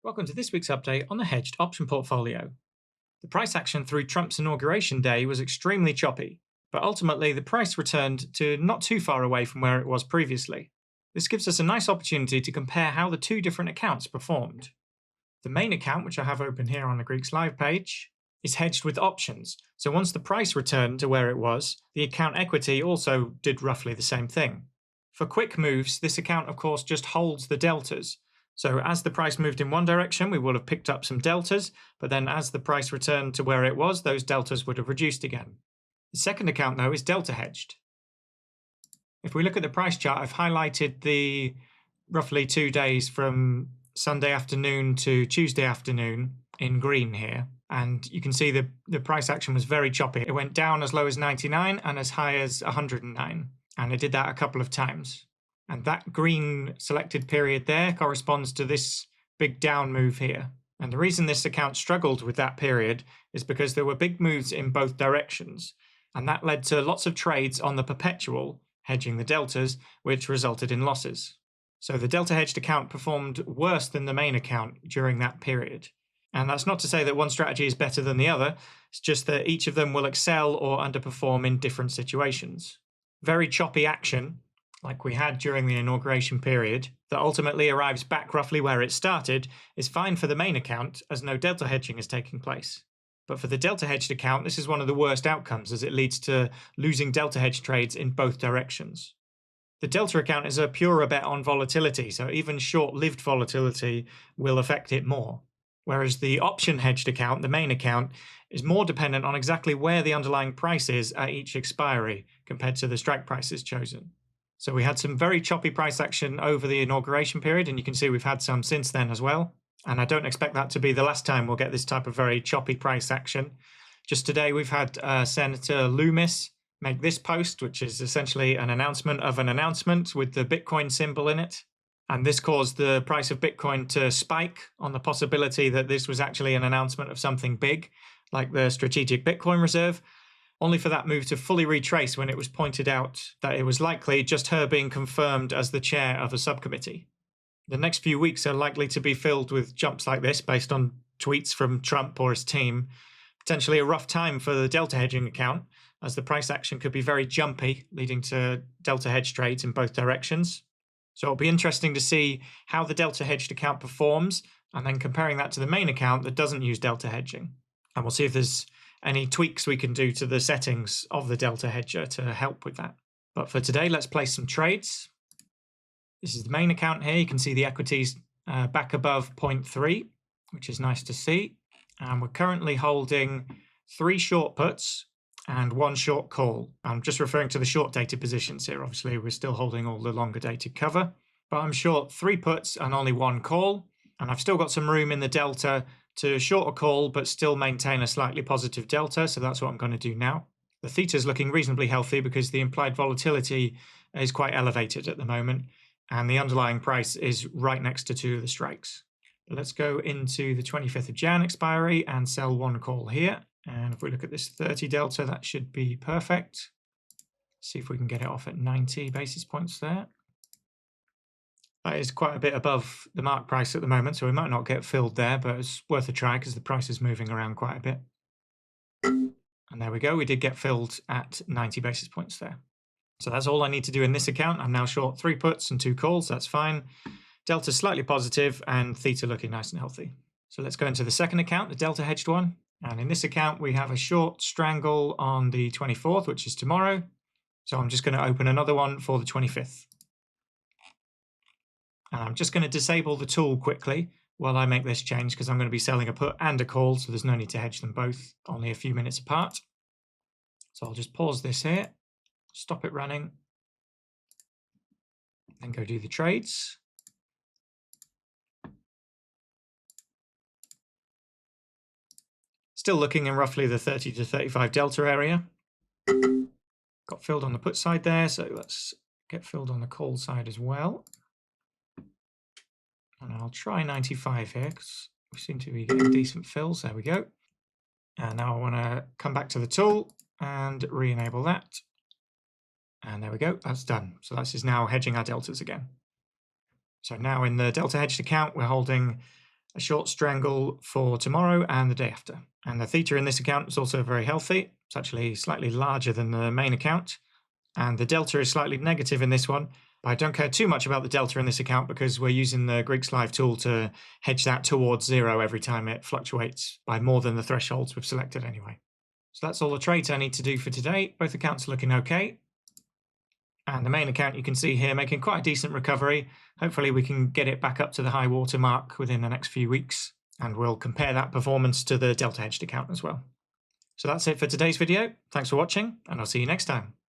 Welcome to this week's update on the hedged option portfolio. The price action through Trump's inauguration day was extremely choppy, but ultimately the price returned to not too far away from where it was previously. This gives us a nice opportunity to compare how the two different accounts performed. The main account, which I have open here on the Greeks Live page, is hedged with options, so once the price returned to where it was, the account equity also did roughly the same thing. For quick moves, this account of course just holds the deltas. So as the price moved in one direction, we will have picked up some deltas, but then as the price returned to where it was, those deltas would have reduced again. The second account, though, is delta hedged. If we look at the price chart, I've highlighted the roughly 2 days from Sunday afternoon to Tuesday afternoon in green here. And you can see the price action was very choppy. It went down as low as 99 and as high as 109. And it did that a couple of times. And that green selected period there corresponds to this big down move here. And the reason this account struggled with that period is because there were big moves in both directions. And that led to lots of trades on the perpetual, hedging the deltas, which resulted in losses. So the delta hedged account performed worse than the main account during that period. And that's not to say that one strategy is better than the other. It's just that each of them will excel or underperform in different situations. Very choppy action, like we had during the inauguration period, that ultimately arrives back roughly where it started, is fine for the main account as no delta hedging is taking place. But for the delta hedged account, this is one of the worst outcomes as it leads to losing delta hedge trades in both directions. The delta account is a purer bet on volatility, so even short-lived volatility will affect it more. Whereas the option hedged account, the main account, is more dependent on exactly where the underlying price is at each expiry compared to the strike prices chosen. So we had some very choppy price action over the inauguration period, and you can see we've had some since then as well. And I don't expect that to be the last time we'll get this type of very choppy price action. Just today we've had Senator Loomis make this post, which is essentially an announcement of an announcement with the Bitcoin symbol in it. And this caused the price of Bitcoin to spike on the possibility that this was actually an announcement of something big, like the Strategic Bitcoin Reserve, only for that move to fully retrace when it was pointed out that it was likely just her being confirmed as the chair of a subcommittee. The next few weeks are likely to be filled with jumps like this based on tweets from Trump or his team. Potentially a rough time for the delta hedging account, as the price action could be very jumpy, leading to delta hedge trades in both directions. So it'll be interesting to see how the delta hedged account performs, and then comparing that to the main account that doesn't use delta hedging. And we'll see if there's any tweaks we can do to the settings of the delta hedger to help with that. But for today, let's place some trades. This is the main account here. You can see the equities back above 0.3, which is nice to see. And we're currently holding 3 short puts and 1 short call. I'm just referring to the short dated positions here. Obviously, we're still holding all the longer dated cover, but I'm short 3 puts and only 1 call. And I've still got some room in the delta to short a call, but still maintain a slightly positive delta. So that's what I'm going to do now. The theta is looking reasonably healthy because the implied volatility is quite elevated at the moment, and the underlying price is right next to 2 of the strikes. Let's go into the 25th of Jan expiry and sell 1 call here. And if we look at this 30 delta, that should be perfect. See if we can get it off at 90 basis points there. That is quite a bit above the mark price at the moment, so we might not get filled there, but it's worth a try because the price is moving around quite a bit. And there we go, we did get filled at 90 basis points there. So that's all I need to do in this account. I'm now short 3 puts and 2 calls, that's fine. Delta slightly positive and theta looking nice and healthy. So let's go into the second account, the delta hedged one. And in this account, we have a short strangle on the 24th, which is tomorrow. So I'm just going to open another one for the 25th. And I'm just going to disable the tool quickly while I make this change because I'm going to be selling a put and a call, so there's no need to hedge them both, only a few minutes apart. So I'll just pause this here, stop it running, then go do the trades. Still looking in roughly the 30 to 35 delta area. Got filled on the put side there, so let's get filled on the call side as well. And I'll try 95 here because we seem to be getting decent fills. There we go. And now I want to come back to the tool and re-enable that. And there we go, that's done. So this is now hedging our deltas again. So now in the delta hedged account, we're holding a short strangle for tomorrow and the day after. And the theta in this account is also very healthy. It's actually slightly larger than the main account. And the delta is slightly negative in this one. But I don't care too much about the delta in this account because we're using the Greeks Live tool to hedge that towards zero every time it fluctuates by more than the thresholds we've selected anyway. So that's all the trades I need to do for today. Both accounts are looking okay. And the main account you can see here making quite a decent recovery. Hopefully we can get it back up to the high water mark within the next few weeks. And we'll compare that performance to the Delta Hedged account as well. So that's it for today's video. Thanks for watching, and I'll see you next time.